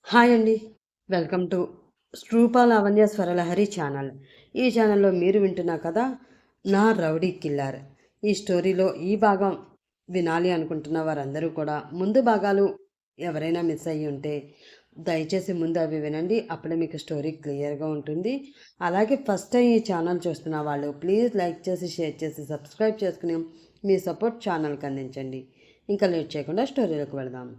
Hi అండి. Welcome to స్ట్రూపా Lavanya Swaralahari channel. ఈ ఛానల్‌లో మీరు వింటున్న కథ 'నా రౌడీ కిల్లర్'. ఈ స్టోరీలో ఈ భాగం వినాలి అనుకుంటున్న వారందరూ కూడా ముందు భాగాలు ఎవరైనా మిస్ అయ్యి ఉంటే దయచేసి ముందు అవి వినండి. అప్పుడే మీకు స్టోరీ క్లియర్‌గా ఉంటుంది. అలాగే ఫస్ట్ టైం ఈ ఛానల్ చూస్తున్న వాళ్ళు ప్లీజ్ లైక్ చేసి, షేర్ చేసి, సబ్స్క్రైబ్ చేసుకుని మీ సపోర్ట్ ఛానల్‌కి అందించండి. ఇంకా లేట్ చేయకుండా స్టోరీలోకి వెళదాం.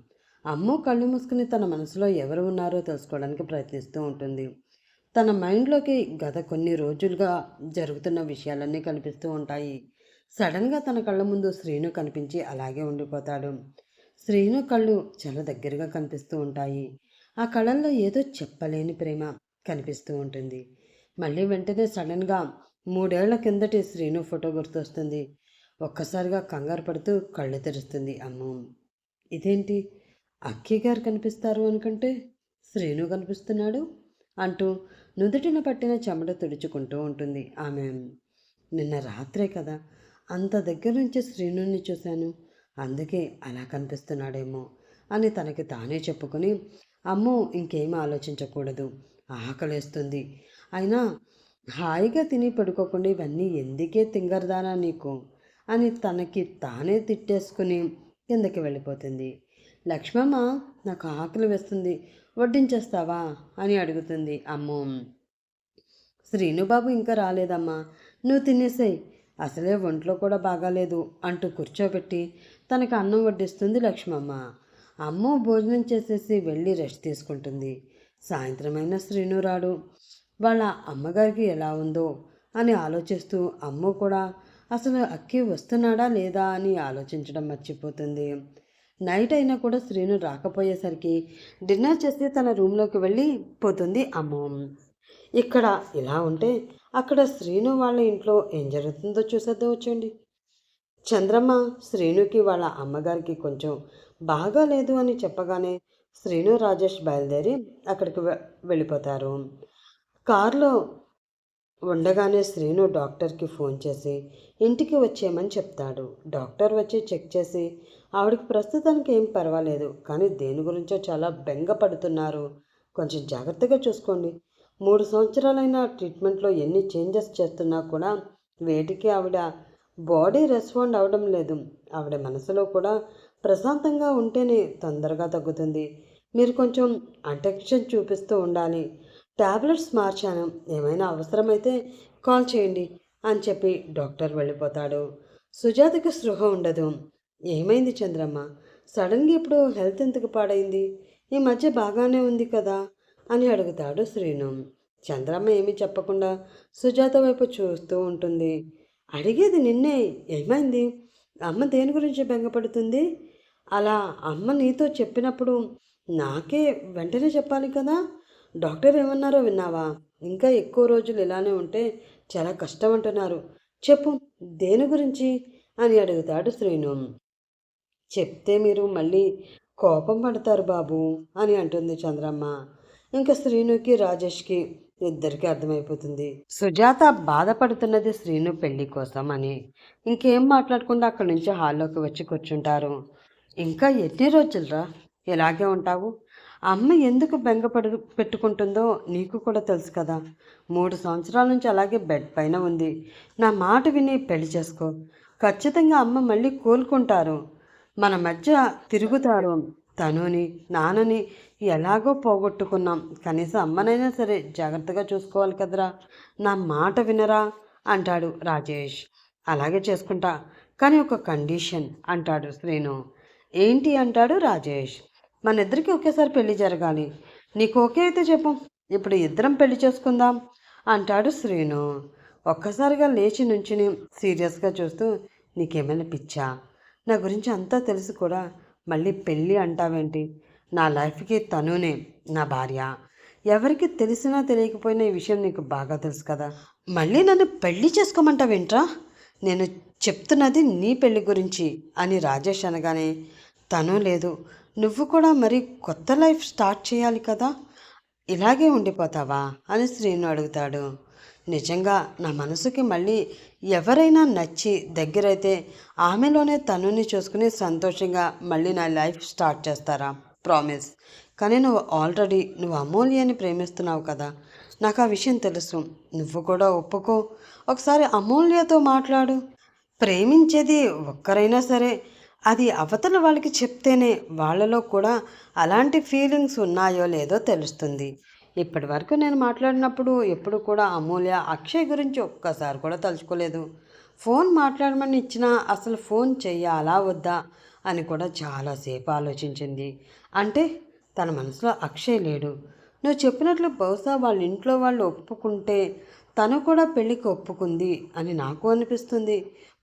అమ్ము కళ్ళు మూసుకుని తన మనసులో ఎవరు ఉన్నారో తెలుసుకోవడానికి ప్రయత్నిస్తూ ఉంటుంది. తన మైండ్లోకి గత కొన్ని రోజులుగా జరుగుతున్న విషయాలన్నీ కనిపిస్తూ ఉంటాయి. సడన్గా తన కళ్ళ ముందు శ్రీను కనిపించి అలాగే ఉండిపోతాడు. శ్రీను కళ్ళు చాలా దగ్గరగా కనిపిస్తూ ఉంటాయి. ఆ కళ్ళల్లో ఏదో చెప్పలేని ప్రేమ కనిపిస్తూ ఉంటుంది. మళ్ళీ వెంటనే సడన్గా 3 ఏళ్ల కిందటి శ్రీను ఫోటో గుర్తొస్తుంది. ఒక్కసారిగా కంగారు పడుతూ కళ్ళు తెరుస్తుంది అమ్ము. ఇదేంటి, అక్కయ్య గారు కనిపిస్తారు అనుకుంటే శ్రీను కనిపిస్తున్నాడు అంటూ నుదుటిన పట్టిన చెమట తుడుచుకుంటూ ఉంటుంది ఆమె. నిన్న రాత్రే కదా అంత దగ్గర నుంచి శ్రీనుని చూశాను, అందుకే అలా కనిపిస్తున్నాడేమో అని తనకి తానే చెప్పుకొని, అమ్మో ఇంకేం ఆలోచించకూడదు, ఆకలేస్తుంది, అయినా హాయిగా తిని పడుకోకుండా ఇవన్నీ ఎందుకే తింగరదానా నీకు అని తనకి తానే తిట్టేసుకుని కిందకి వెళ్ళిపోతుంది. లక్ష్మమ్మ, నాకు ఆకలి వేస్తుంది, వడ్డించేస్తావా అని అడుగుతుంది అమ్మో. శ్రీనుబాబు ఇంకా రాలేదమ్మా, నువ్వు తినేసేయ్, అసలే ఒంట్లో కూడా బాగాలేదు అంటూ కూర్చోబెట్టి తనకు అన్నం వడ్డిస్తుంది లక్ష్మమ్మ. అమ్మో భోజనం చేసేసి వెళ్ళి రెస్ట్ తీసుకుంటుంది. సాయంత్రమైన శ్రీను రాడు. వాళ్ళ అమ్మగారికి ఎలా ఉందో అని ఆలోచిస్తూ అమ్మ కూడా అసలు అక్కి వస్తున్నాడా లేదా అని ఆలోచించడం మర్చిపోతుంది. నైట్ అయినా కూడా శ్రీను రాకపోయేసరికి డిన్నర్ చేసి తన రూమ్లోకి వెళ్ళి పోతుంది అమ్మ. ఇక్కడ ఇలా ఉంటే అక్కడ శ్రీను వాళ్ళ ఇంట్లో ఏం జరుగుతుందో చూసేద్దాం వచ్చండి. చంద్రమ్మ శ్రీనుకి వాళ్ళ అమ్మగారికి కొంచెం బాగాలేదు అని చెప్పగానే శ్రీను రాజేష్ బయలుదేరి అక్కడికి వెళ్ళిపోతారు. కారులో ఉండగానే శ్రీను డాక్టర్కి ఫోన్ చేసి ఇంటికి వచ్చేయమని చెప్తాడు. డాక్టర్ వచ్చి చెక్ చేసి ఆవిడకి ప్రస్తుతానికి ఏం పర్వాలేదు, కానీ దేని గురించో చాలా బెంగ పడుతున్నారు, కొంచెం జాగ్రత్తగా చూసుకోండి. 3 సంవత్సరాలైన ట్రీట్మెంట్లో ఎన్ని చేంజెస్ చేస్తున్నా కూడా వేటికి ఆవిడ బాడీ రెస్పాండ్ అవ్వడం లేదు. ఆవిడ మనసులో కూడా ప్రశాంతంగా ఉంటేనే తొందరగా తగ్గుతుంది. మీరు కొంచెం అటెన్షన్ చూపిస్తూ ఉండాలి. ట్యాబ్లెట్స్ మార్చాను, ఏమైనా అవసరమైతే కాల్ చేయండి అని చెప్పి డాక్టర్ వెళ్ళిపోతాడు. సుజాతకి స్పృహ ఉండదు. ఏమైంది చంద్రమ్మ, సడన్గా ఇప్పుడు హెల్త్ ఎందుకు పాడైంది, ఈ మధ్య బాగానే ఉంది కదా అని అడుగుతాడు శ్రీను. చంద్రమ్మ ఏమీ చెప్పకుండా సుజాత వైపు చూస్తూ ఉంటుంది. అడిగేది నిన్నే, ఏమైంది, అమ్మ దేని గురించి బెంగపడుతుంది, అలా అమ్మ నీతో చెప్పినప్పుడు నాకే వెంటనే చెప్పాలి కదా. డాక్టర్ ఏమన్నారో విన్నావా, ఇంకా ఎక్కువ రోజులు ఇలానే ఉంటే చాలా కష్టం అంటున్నారు, చెప్పు దేని గురించి అని అడుగుతాడు శ్రీను. చెప్తే మీరు మళ్ళీ కోపం పడతారు బాబు అని అంటుంది చంద్రమ్మ. ఇంకా శ్రీనుకి రాజేష్కి ఇద్దరికి అర్థమైపోతుంది సుజాత బాధపడుతున్నది శ్రీను పెళ్లి కోసం అని. ఇంకేం మాట్లాడకుండా అక్కడి నుంచి హాల్లోకి వచ్చి కూర్చుంటారు. ఇంకా ఎన్ని రోజులరా ఇలాగే ఉంటావు, అమ్మ ఎందుకు పెట్టుకుంటుందో నీకు కూడా తెలుసు కదా. 3 సంవత్సరాల నుంచి అలాగే బెడ్ పైన ఉంది. నా మాట విని పెళ్లి చేసుకో, ఖచ్చితంగా అమ్మ మళ్ళీ కోలుకుంటారు, మన మధ్య తిరుగుతారు. తనుని నాన్నని ఎలాగో పోగొట్టుకున్నాం, కనీసం అమ్మనైనా సరే జాగ్రత్తగా చూసుకోవాలి కదరా, నా మాట వినరా అంటాడు రాజేష్. అలాగే చేసుకుంటా, కానీ ఒక కండిషన్ అంటాడు శ్రీను. ఏంటి అంటాడు రాజేష్. మన ఇద్దరికి ఒకేసారి పెళ్లి జరగాలి, నీకు ఓకే అయితే చెప్పు, ఇప్పుడు ఇద్దరం పెళ్లి చేసుకుందాం అంటాడు శ్రీను. ఒక్కసారిగా లేచి నుంచుని సీరియస్గా చూస్తూ, నీకేమైనా పిచ్చా, నా గురించి అంతా తెలిసి కూడా మళ్ళీ పెళ్ళి అంటావేంటి, నా లైఫ్కి తనునే నా భార్య, ఎవరికి తెలిసినా తెలియకపోయినా ఈ విషయం నీకు బాగా తెలుసు కదా, మళ్ళీ నన్ను పెళ్ళి చేసుకోమంటావేంట్రా, నేను చెప్తున్నది నీ పెళ్ళి గురించి అని రాజేష్ అనగానే, తను లేదు, నువ్వు కూడా మరి కొత్త లైఫ్ స్టార్ట్ చేయాలి కదా, ఇలాగే ఉండిపోతావా అని శ్రీను అడుగుతాడు. నిజంగా నా మనసుకి మళ్ళీ ఎవరైనా నచ్చి దగ్గరైతే ఆమెలోనే తనుని చూసుకుని సంతోషంగా మళ్ళీ నా లైఫ్ స్టార్ట్ చేస్తారా, ప్రామిస్, కానీ నువ్వు అమూల్యని ప్రేమిస్తున్నావు కదా, నాకు ఆ విషయం తెలుసు. నువ్వు కూడా ఒప్పుకో. ఒకసారి అమూల్యతో మాట్లాడు. ప్రేమించేది ఒక్కరైనా సరే అది అవతల వాళ్ళకి చెప్తేనే వాళ్ళలో కూడా అలాంటి ఫీలింగ్స్ ఉన్నాయో లేదో తెలుస్తుంది. ఇప్పటి వరకు నేను మాట్లాడినప్పుడు ఎప్పుడు కూడా అమూల్య అక్షయ్ గురించి ఒక్కసారి కూడా తలుచుకోలేదు. ఫోన్ మాట్లాడమని ఇచ్చినా అసలు ఫోన్ చెయ్యాలా వద్దా అని కూడా చాలాసేపు ఆలోచించింది. అంటే తన మనసులో అక్షయ్ లేడు. నువ్వు చెప్పినట్లు బహుశా వాళ్ళ ఇంట్లో వాళ్ళు ఒప్పుకుంటే తను కూడా పెళ్ళికి ఒప్పుకుంది అని నాకు అనిపిస్తుంది.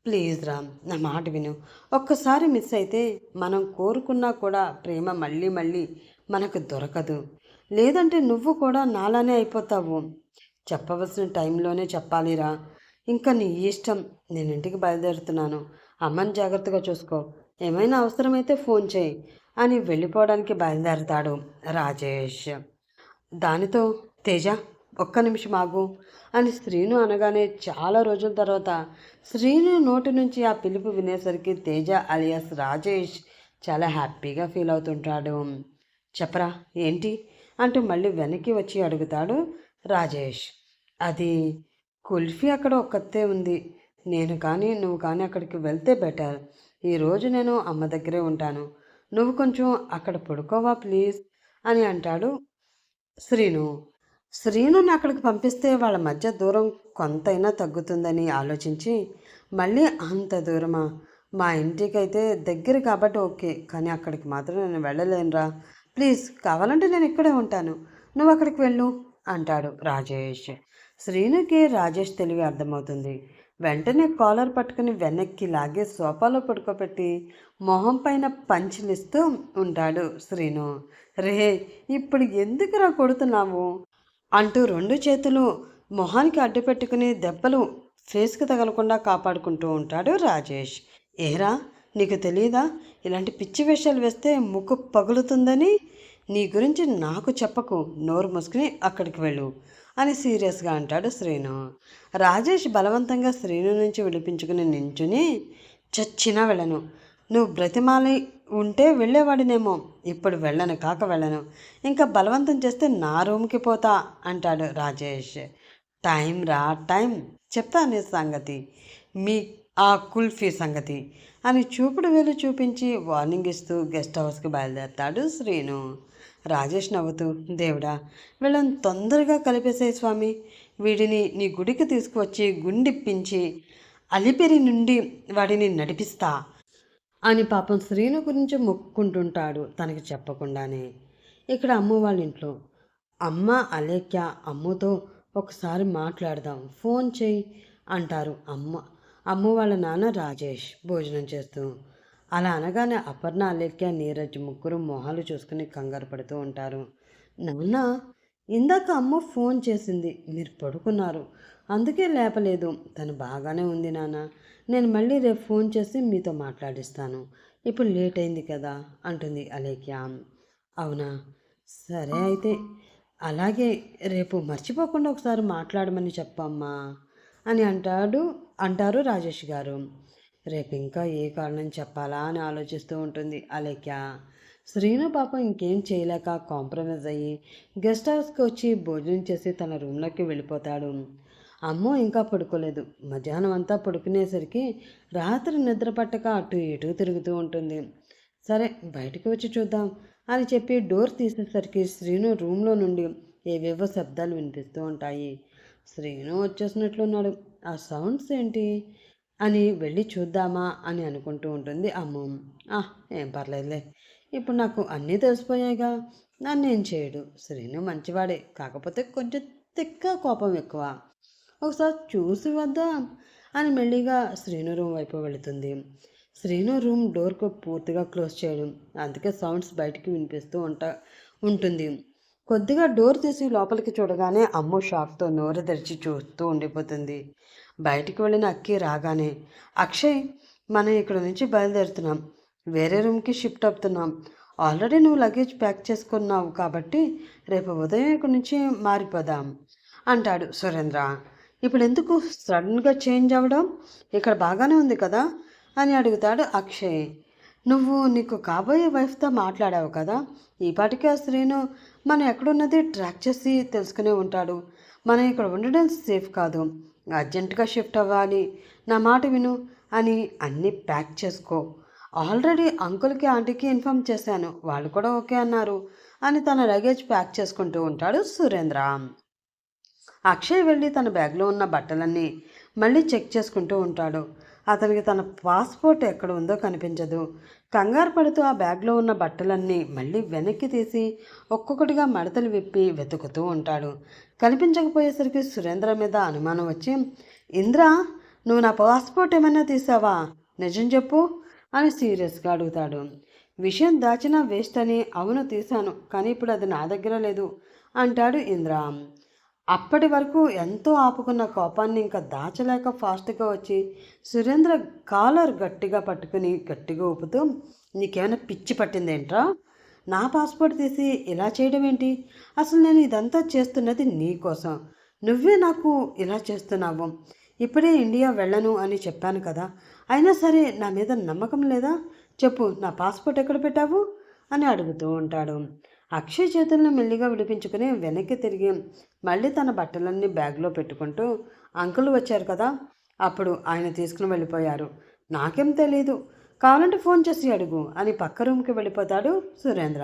ప్లీజ్ రామ్, నా మాట విను. ఒక్కసారి మిస్ అయితే మనం కోరుకున్నా కూడా ప్రేమ మళ్ళీ మళ్ళీ మనకు దొరకదు. లేదంటే నువ్వు కూడా నాలానే అయిపోతావు. చెప్పవలసిన టైంలోనే చెప్పాలిరా. ఇంకా నీ ఇష్టం. నేను ఇంటికి బయలుదేరుతున్నాను. అమ్మని జాగ్రత్తగా చూసుకో. ఏమైనా అవసరమైతే ఫోన్ చేయి అని వెళ్ళిపోవడానికి బయలుదేరతాడు రాజేష్. దానితో తేజ, ఒక్క నిమిషం ఆగు అని శ్రీను అనగానే చాలా రోజుల తర్వాత శ్రీను నోటి నుంచి ఆ పిలుపు వినేసరికి తేజ అలియాస్ రాజేష్ చాలా హ్యాపీగా ఫీల్ అవుతుంటాడు. చెప్పరా ఏంటి అంటూ మళ్ళీ వెనక్కి వచ్చి అడుగుతాడు రాజేష్. అది కుల్ఫీ అక్కడ ఒక్కతే ఉంది. నేను కానీ నువ్వు కానీ అక్కడికి వెళ్తే బెటర్. ఈరోజు నేను అమ్మ దగ్గరే ఉంటాను. నువ్వు కొంచెం అక్కడ పడుకోవా ప్లీజ్ అని అంటాడు శ్రీను. శ్రీనుని అక్కడికి పంపిస్తే వాళ్ళ మధ్య దూరం కొంతైనా తగ్గుతుందని ఆలోచించి మళ్ళీ అంత దూరమా, మా ఇంటికైతే దగ్గర కాబట్టి ఓకే, కానీ అక్కడికి మాత్రం నేను వెళ్ళలేనురా. ప్లీజ్ కావాలంటే నేను ఇక్కడే ఉంటాను, నువ్వు అక్కడికి వెళ్ళు అంటాడు రాజేష్. శ్రీనుకి రాజేష్ తెలివి అర్థమవుతుంది. వెంటనే కాలర్ పట్టుకుని వెనక్కి లాగి సోఫాలో పడుకోబెట్టి మొహం పైన పంచిలిస్తూ ఉంటాడు శ్రీను. రే, ఇప్పుడు ఎందుకురా కొడుతున్నావు అంటూ రెండు చేతులు మొహానికి అడ్డు పెట్టుకుని దెబ్బలు ఫేస్కి తగలకుండా కాపాడుకుంటూ ఉంటాడు రాజేష్. ఏరా, నీకు తెలియదా ఇలాంటి పిచ్చి వేషాలు వేస్తే ముక్కు పగులుతుందని? నీ గురించి నాకు చెప్పకు, నోరు మూసుకుని అక్కడికి వెళ్ళు అని సీరియస్గా అంటాడు శ్రీను. రాజేష్ బలవంతంగా శ్రీను నుంచి విడిపించుకుని నించుని, చచ్చినా వెళ్ళను. నువ్వు బ్రతిమాలి ఉంటే వెళ్ళేవాడినేమో, ఇప్పుడు వెళ్ళను కాక వెళ్ళను. ఇంకా బలవంతం చేస్తే నా రూమ్కి పోతా అంటాడు రాజేష్. టైం రా టైం, చెప్తా నీ సంగతి, మీ ఆ కుల్ఫీ సంగతి అని చూపుడు వేలు చూపించి వార్నింగ్ ఇస్తూ గెస్ట్ హౌస్కి బయలుదేరతాడు శ్రీను. రాజేష్ నవ్వుతూ, దేవుడా వీళ్ళని తొందరగా కలిపేసే స్వామి, వీడిని నీ గుడికి తీసుకువచ్చి గుండిప్పించి అలిపిరి నుండి వాడిని నడిపిస్తా అని పాపం శ్రీను గురించి మొక్కుకుంటుంటాడు తనకి చెప్పకుండానే. ఇక్కడ అమ్మ వాళ్ళ ఇంట్లో అమ్మ అలేఖ్య అమ్మతో ఒకసారి మాట్లాడదాం, ఫోన్ చేయి అంటారు అమ్మ వాళ్ళ నాన్న రాజేష్ భోజనం చేస్తూ. అలా అనగానే అపర్ణ అలేఖ్య నీరజ్ ముగ్గురు మొహాలు చూసుకుని కంగారు పడుతూ ఉంటారు. నాన్న, ఇందాక అమ్మ ఫోన్ చేసింది, మీరు పడుకున్నారు, అందుకే లేపలేదు. తను బాగానే ఉంది నాన్న, నేను మళ్ళీ రేపు ఫోన్ చేసి మీతో మాట్లాడిస్తాను, ఇప్పుడు లేట్ అయింది కదా అంటుంది అలేఖ్య. అవునా, సరే అయితే అలాగే, రేపు మర్చిపోకుండా ఒకసారి మాట్లాడమని చెప్పమ్మా అని అంటారు రాజేష్ గారు. రేపు ఇంకా ఏ కారణం చెప్పాలా అని ఆలోచిస్తూ ఉంటుంది అలేఖ్య. శ్రీను పాపం ఇంకేం చేయలేక కాంప్రమైజ్ అయ్యి గెస్ట్ హౌస్కి వచ్చి భోజనం చేసి తన రూమ్లోకి వెళ్ళిపోతాడు. అమ్మో ఇంకా పడుకోలేదు. మధ్యాహ్నం అంతా పడుకునేసరికి రాత్రి నిద్ర పట్టక అటు ఇటు తిరుగుతూ ఉంటుంది. సరే బయటకు వచ్చి చూద్దాం అని చెప్పి డోర్ తీసేసరికి శ్రీను రూమ్లో నుండి ఏవేవో శబ్దాలు వినిపిస్తూ ఉంటాయి. శ్రీను వచ్చేసినట్లున్నాడు, ఆ సౌండ్స్ ఏంటి అని వెళ్ళి చూద్దామా అని అనుకుంటూ ఉంటుంది అమ్మ. ఏం పర్లేదులే, ఇప్పుడు నాకు అన్నీ తెలిసిపోయాయిగా, నన్నేం చేయడు. శ్రీను మంచివాడే, కాకపోతే కొంచెం తిక్క కోపం ఎక్కువ. ఒకసారి చూసి వద్దాం అని మెల్లిగా శ్రీను రూమ్ వైపు వెళుతుంది. శ్రీను రూమ్ డోర్కు పూర్తిగా క్లోజ్ చేయడం, అందుకే సౌండ్స్ బయటికి వినిపిస్తూ ఉంటుంది. కొద్దిగా డోర్ తీసి లోపలికి చూడగానే అమ్ము షాక్తో నోరు తెరిచి చూస్తూ ఉండిపోతుంది. బయటికి వెళ్ళిన అక్కి రాగానే, అక్షయ్, మనం ఇక్కడ నుంచి బయలుదేరుతున్నాం, వేరే రూమ్కి షిఫ్ట్ అవుతున్నాం. ఆల్రెడీ నువ్వు లగేజ్ ప్యాక్ చేసుకున్నావు కాబట్టి రేపు ఉదయం ఇక్కడ నుంచి మారిపోదాం అంటాడు సురేంద్ర. ఇప్పుడు ఎందుకు సడన్గా చేంజ్ అవ్వడం, ఇక్కడ బాగానే ఉంది కదా అని అడుగుతాడు అక్షయ్. నువ్వు నీకు కాబోయే వైఫ్తో మాట్లాడావు కదా, ఈ పాటికే ఆ శ్రీను మనం ఎక్కడున్నది ట్రాక్ చేసి తెలుసుకునే ఉంటాడు. మనం ఇక్కడ ఉండడం సేఫ్ కాదు. అర్జెంటుగా షిఫ్ట్ అవ్వాలి. నా మాట విను అని అన్నీ ప్యాక్ చేసుకో. ఆల్రెడీ అంకుల్కి ఆంటీకి ఇన్ఫామ్ చేశాను, వాళ్ళు కూడా ఓకే అన్నారు అని తన లగేజ్ ప్యాక్ చేసుకుంటూ ఉంటాడు సురేంద్ర. అక్షయ్ వెళ్ళి తన బ్యాగ్లో ఉన్న బట్టలన్నీ మళ్ళీ చెక్ చేసుకుంటూ ఉంటాడు. అతనికి తన పాస్పోర్ట్ ఎక్కడ ఉందో కనిపించదు. కంగారు పడుతూ ఆ బ్యాగ్లో ఉన్న బట్టలన్నీ మళ్ళీ వెనక్కి తీసి ఒక్కొక్కటిగా మడతలు విప్పి వెతుకుతూ ఉంటాడు. కనిపించకపోయేసరికి సురేంద్ర మీద అనుమానం వచ్చి, ఇంద్ర, నువ్వు నా పాస్పోర్ట్ ఏమైనా తీసావా? నిజం చెప్పు అని సీరియస్గా అడుగుతాడు. విషయం దాచినా వేస్ట్ అని, అవును తీశాను, కానీ ఇప్పుడు అది నా దగ్గర లేదు అంటాడు ఇంద్ర. అప్పటి వరకు ఎంతో ఆపుకున్న కోపాన్ని ఇంకా దాచలేక ఫాస్ట్గా వచ్చి సురేంద్ర కాలర్ గట్టిగా పట్టుకుని గట్టిగా ఊపుతూ, నీకేమైనా పిచ్చి పట్టిందేంట్రా? నా పాస్పోర్ట్ తీసి ఇలా చేయడం ఏంటి? అసలు నేను ఇదంతా చేస్తున్నది నీ కోసం. నువ్వే నాకు ఇలా చేస్తున్నావు. ఇప్పుడే ఇండియా వెళ్ళను అని చెప్పాను కదా, అయినా సరే నా మీద నమ్మకం లేదా? చెప్పు, నా పాస్పోర్ట్ ఎక్కడ పెట్టావు అని అడుగుతూ ఉంటాడు. అక్షయ్ చేతులను మెల్లిగా విడిపించుకుని వెనక్కి తిరిగి మళ్ళీ తన బట్టలన్నీ బ్యాగ్లో పెట్టుకుంటూ, అంకుల్ వచ్చారు కదా, అప్పుడు ఆయన తీసుకుని వెళ్ళిపోయారు. నాకేం తెలీదు, కావాలంటే ఫోన్ చేసి అడుగు అని పక్క రూమ్కి వెళ్ళిపోతాడు సురేంద్ర.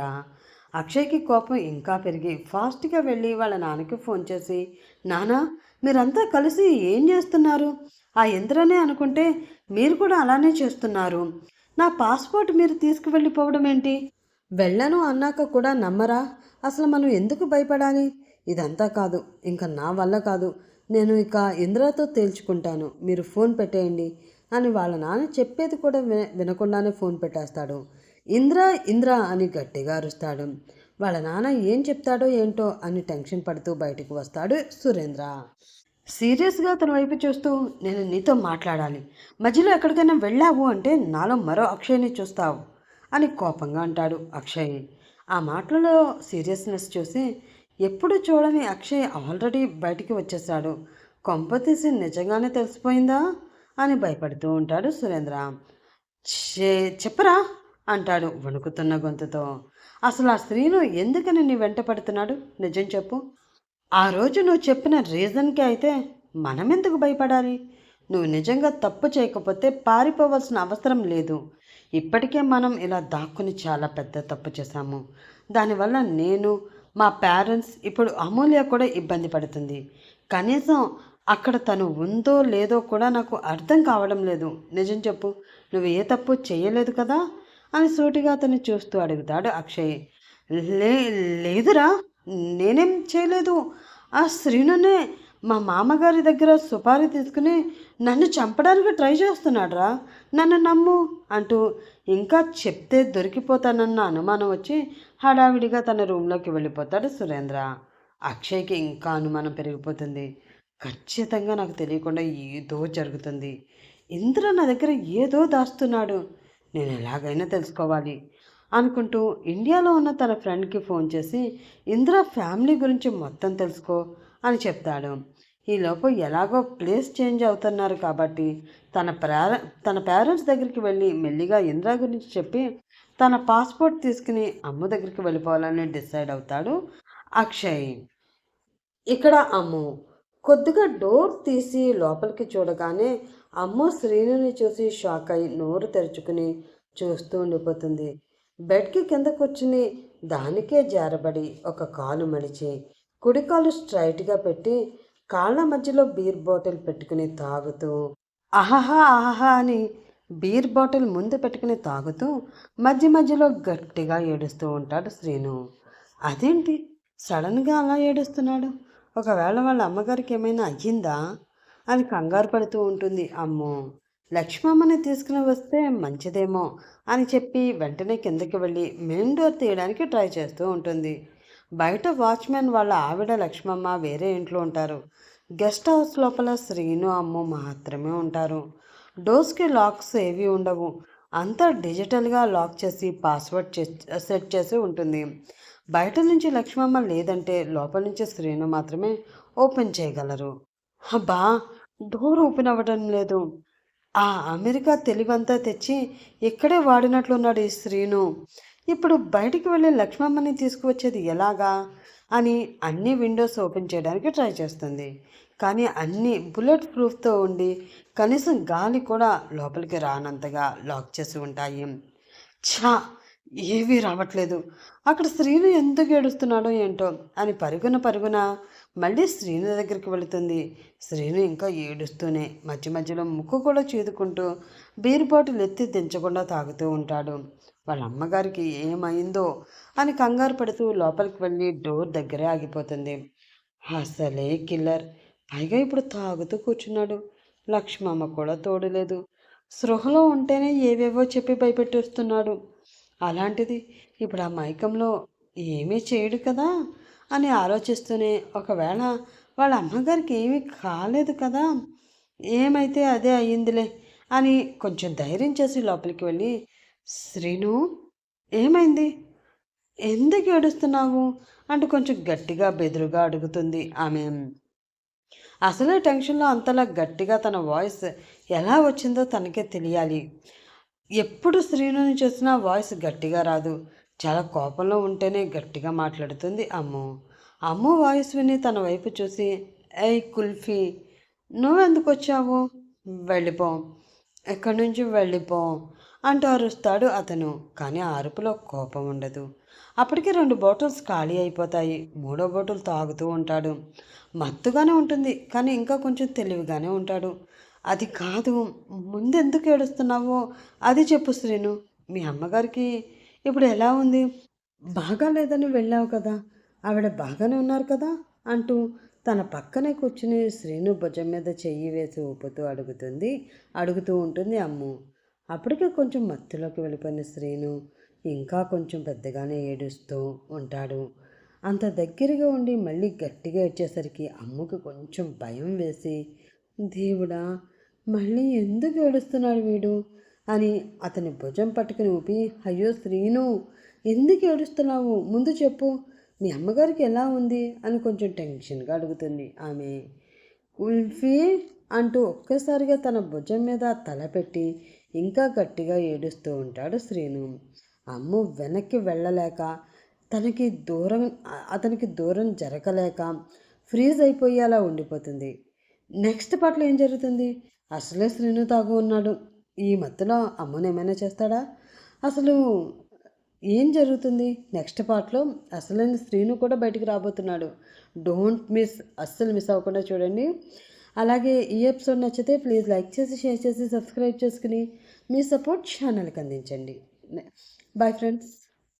అక్షయ్కి కోపం ఇంకా పెరిగి ఫాస్ట్గా వెళ్ళి వాళ్ళ నాన్నకి ఫోన్ చేసి, నానా, మీరంతా కలిసి ఏం చేస్తున్నారు? ఆ యంత్రాన్ని అనుకుంటే మీరు కూడా అలానే చేస్తున్నారు. నా పాస్పోర్ట్ మీరు తీసుకువెళ్ళిపోవడం ఏంటి? వెళ్ళను అన్నాక కూడా నమ్మరా? అసలు మనం ఎందుకు భయపడాలి? ఇదంతా కాదు, ఇంకా నా వల్ల కాదు. నేను ఇక ఇంద్రతో తేల్చుకుంటాను, మీరు ఫోన్ పెట్టేయండి అని వాళ్ళ నాన్న చెప్పేది కూడా వినకుండానే ఫోన్ పెట్టేస్తాడు. ఇంద్ర ఇంద్ర అని గట్టిగా అరుస్తాడు. వాళ్ళ నాన్న ఏం చెప్తాడో ఏంటో అని టెన్షన్ పడుతూ బయటకు వస్తాడు సురేంద్ర. సీరియస్గా అతని వైపు చూస్తూ, నేను నీతో మాట్లాడాలి, మధ్యలో ఎక్కడికైనా వెళ్ళావు అంటే నాలో మరో అక్షయ్ని చూస్తావు అని కోపంగా అంటాడు అక్షయ్. ఆ మాటలలో సీరియస్నెస్ చూసి ఎప్పుడు చూడని అక్షయ్ ఆల్రెడీ బయటికి వచ్చేసాడు. కొంప తీసి నిజంగానే తెలిసిపోయిందా అని భయపడుతూ ఉంటాడు సురేంద్ర. చెప్పరా అంటాడు వణుకుతున్న గొంతుతో. అసలు ఆ స్త్రీను ఎందుకని నీ వెంట పడుతున్నాడు? నిజం చెప్పు. ఆ రోజు నువ్వు చెప్పిన రీజన్కి అయితే మనమెందుకు భయపడాలి? నువ్వు నిజంగా తప్పు చేయకపోతే పారిపోవాల్సిన అవసరం లేదు. ఇప్పటికే మనం ఇలా దాక్కుని చాలా పెద్ద తప్పు చేశాము. దానివల్ల నేను, మా పేరెంట్స్, ఇప్పుడు అమూల్య కూడా ఇబ్బంది పడుతుంది. కనీసం అక్కడ తను ఉందో లేదో కూడా నాకు అర్థం కావడం లేదు. నిజం చెప్పు, నువ్వు ఏ తప్పు చేయలేదు కదా అని సూటిగా అతన్ని చూస్తూ అడుగుతాడు అక్షయ్. లే లేదురా, నేనేం చేయలేదు. ఆ శ్రీనునే మా మామగారి దగ్గర సుపారీ తీసుకుని నన్ను చంపడానికి ట్రై చేస్తున్నాడురా, నన్ను నమ్ము అంటూ ఇంకా చెప్తే దొరికిపోతానన్న అనుమానం వచ్చి హడావిడిగా తన రూమ్లోకి వెళ్ళిపోతాడు సురేంద్ర. అక్షయ్కి ఇంకా అనుమానం పెరిగిపోతుంది. ఖచ్చితంగా నాకు తెలియకుండా ఏదో జరుగుతుంది. ఇంద్ర నా దగ్గర ఏదో దాస్తున్నాడు, నేను ఎలాగైనా తెలుసుకోవాలి అనుకుంటూ ఇండియాలో ఉన్న తన ఫ్రెండ్కి ఫోన్ చేసి ఇంద్ర ఫ్యామిలీ గురించి మొత్తం తెలుసుకో అని చెప్తాడు. ఈలోపు ఎలాగో ప్లేస్ చేంజ్ అవుతున్నారు కాబట్టి తన పేరెంట్స్ దగ్గరికి వెళ్ళి మెల్లిగా ఇంద్ర గురించి చెప్పి తన పాస్పోర్ట్ తీసుకుని అమ్మ దగ్గరికి వెళ్ళిపోవాలని డిసైడ్ అవుతాడు అక్షయ్. ఇక్కడ అమ్ము కొద్దిగా డోర్ తీసి లోపలికి చూడగానే అమ్మ శ్రీనుని చూసి షాక్ అయి నోరు తెరుచుకుని చూస్తూ ఉండిపోతుంది. బెడ్కి కింద కూర్చుని దానికే జారబడి ఒక కాలు మడిచి కుడి కాలు స్ట్రైట్గా పెట్టి కాళ్ళ మధ్యలో బీర్ బాటిల్ పెట్టుకుని తాగుతూ ఆహాహా ఆహాహా అని బీర్ బాటిల్ ముందు పెట్టుకుని తాగుతూ మధ్య మధ్యలో గట్టిగా ఏడుస్తూ ఉంటాడు శ్రీను. అదేంటి సడన్గా అలా ఏడుస్తున్నాడు? ఒకవేళ వాళ్ళ అమ్మగారికి ఏమైనా అయ్యిందా అని కంగారు పడుతూ ఉంటుంది అమ్మో. లక్ష్మమ్మని తీసుకుని వస్తే మంచిదేమో అని చెప్పి వెంటనే కిందకి వెళ్ళి మెయిన్ డోర్ తీయడానికి ట్రై చేస్తూ ఉంటుంది. బయట వాచ్మెన్ వాళ్ళ ఆవిడ లక్ష్మమ్మ వేరే ఇంట్లో ఉంటారు. గెస్ట్ హౌస్ లోపల శ్రీను అమ్ము మాత్రమే ఉంటారు. డోర్స్కి లాక్స్ ఏవి ఉండవు. అంతా డిజిటల్గా లాక్ చేసి పాస్వర్డ్ సెట్ చేసి ఉంటుంది. బయట నుంచి లక్ష్మమ్మ లేదంటే లోపల నుంచి శ్రీను మాత్రమే ఓపెన్ చేయగలరు. అబ్బా, డోర్ ఓపెన్ అవ్వడం లేదు. ఆ అమెరికా తెలివంతా తెచ్చి ఇక్కడే వాడినట్లున్నాడు ఈ శ్రీను. ఇప్పుడు బయటికి వెళ్ళి లక్ష్మమ్మని తీసుకువచ్చేది ఎలాగా అని అన్ని విండోస్ ఓపెన్ చేయడానికి ట్రై చేస్తుంది. కానీ అన్నీ బుల్లెట్ ప్రూఫ్తో ఉండి కనీసం గాలి కూడా లోపలికి రానంతగా లాక్ చేసి ఉంటాయి. ఛా! ఏవీ రావట్లేదు. అక్కడ శ్రీను ఎందుకు ఏడుస్తున్నాడో ఏంటో అని పరుగున పరుగున మళ్ళీ శ్రీను దగ్గరికి వెళుతుంది. శ్రీను ఇంకా ఏడుస్తూనే మధ్య మధ్యలో ముక్కు కూడా చీదుకుంటూ బీర్ బాటిల్ ఎత్తి దించకుండా తాగుతూ ఉంటాడు. వాళ్ళ అమ్మగారికి ఏమైందో అని కంగారు పడుతూ లోపలికి వెళ్ళి డోర్ దగ్గరే ఆగిపోతుంది. అసలే కిల్లర్. పైగా ఇప్పుడు తాగుతూ కూర్చున్నాడు. లక్ష్మమ్మ కూడా తోడులేదు. స్పృహలో ఉంటేనే ఏవేవో చెప్పి భయపెట్టేస్తున్నాడు. అలాంటిది ఇప్పుడు ఆ మైకంలో ఏమీ చేయడు కదా అని ఆలోచిస్తూనే, ఒకవేళ వాళ్ళ అమ్మగారికి ఏమీ కాలేదు కదా, ఏమైతే అదే అయ్యిందిలే అని కొంచెం ధైర్యం చేసి లోపలికి వెళ్ళి, శ్రీను ఏమైంది, ఎందుకు ఏడుస్తున్నావు అంటూ కొంచెం గట్టిగా బెదురుగా అడుగుతుంది ఆమె. అసలే టెన్షన్లో అంతలా గట్టిగా తన వాయిస్ ఎలా వచ్చిందో తనకే తెలియాలి. ఎప్పుడు శ్రీనుని చూసినా వాయిస్ గట్టిగా రాదు. చాలా కోపంలో ఉంటేనే గట్టిగా మాట్లాడుతుంది అమ్ము. అమ్ము వాయిస్ విని తన వైపు చూసి, ఏయ్ కుల్ఫీ, నువ్వెందుకు వచ్చావు, వెళ్ళిపో, ఎక్కడి నుంచి వెళ్ళిపో అంటూ అరుస్తాడు అతను. కానీ ఆ అరుపులో కోపం ఉండదు. అప్పటికి 2 బాటిల్స్ ఖాళీ అయిపోతాయి. 3వ బాటిల్ తాగుతూ ఉంటాడు. మత్తుగానే ఉంటుంది, కానీ ఇంకా కొంచెం తెలివిగానే ఉంటాడు. అది కాదు, ముందెందుకు ఏడుస్తున్నావో అది చెప్పు శ్రీను. మీ అమ్మగారికి ఇప్పుడు ఎలా ఉంది, బాగా లేదని వెళ్ళావు కదా, ఆవిడ బాగానే ఉన్నారు కదా అంటూ తన పక్కనే కూర్చుని శ్రీను భుజం మీద చెయ్యి వేసి ఊపుతూ అడుగుతూ ఉంటుంది అమ్ము. అప్పటికే కొంచెం మత్తులోకి వెళ్ళిపోయిన శ్రీను ఇంకా కొంచెం పెద్దగానే ఏడుస్తూ ఉంటాడు. అంత దగ్గరగా ఉండి మళ్ళీ గట్టిగా ఏడ్చేసరికి అమ్ముకి కొంచెం భయం వేసి, దేవుడా, మళ్ళీ ఎందుకు ఏడుస్తున్నాడు వీడు అని అతని భుజం పట్టుకుని ఊపి, అయ్యో శ్రీను, ఎందుకు ఏడుస్తున్నావు, ముందు చెప్పు, మీ అమ్మగారికి ఎలా ఉంది అని కొంచెం టెన్షన్గా అడుగుతుంది ఆమె. కుల్ఫీ అంటూ ఒక్కసారిగా తన భుజం మీద తల పెట్టి ఇంకా గట్టిగా ఏడుస్తూ ఉంటాడు శ్రీను. అమ్ము వెనక్కి వెళ్ళలేక, అతనికి దూరం జరగలేక ఫ్రీజ్ అయిపోయి అలా ఉండిపోతుంది. నెక్స్ట్ పాటలో ఏం జరుగుతుంది, అసలే శ్రీను తాగు ఉన్నాడు. ఈ మత్తులో అమ్మను ఏమైనా చేస్తాడా, అసలు ఏం జరుగుతుంది నెక్స్ట్ పార్ట్లో, అసలైన శ్రీను కూడా బయటికి రాబోతున్నాడు. డోంట్ మిస్, అస్సలు మిస్ అవ్వకుండా చూడండి. అలాగే ఈ ఎపిసోడ్ నచ్చితే ప్లీజ్ లైక్ చేసి, షేర్ చేసి, సబ్స్క్రైబ్ చేసుకుని మీ సపోర్ట్ ఛానల్కి అందించండి. Bye friends.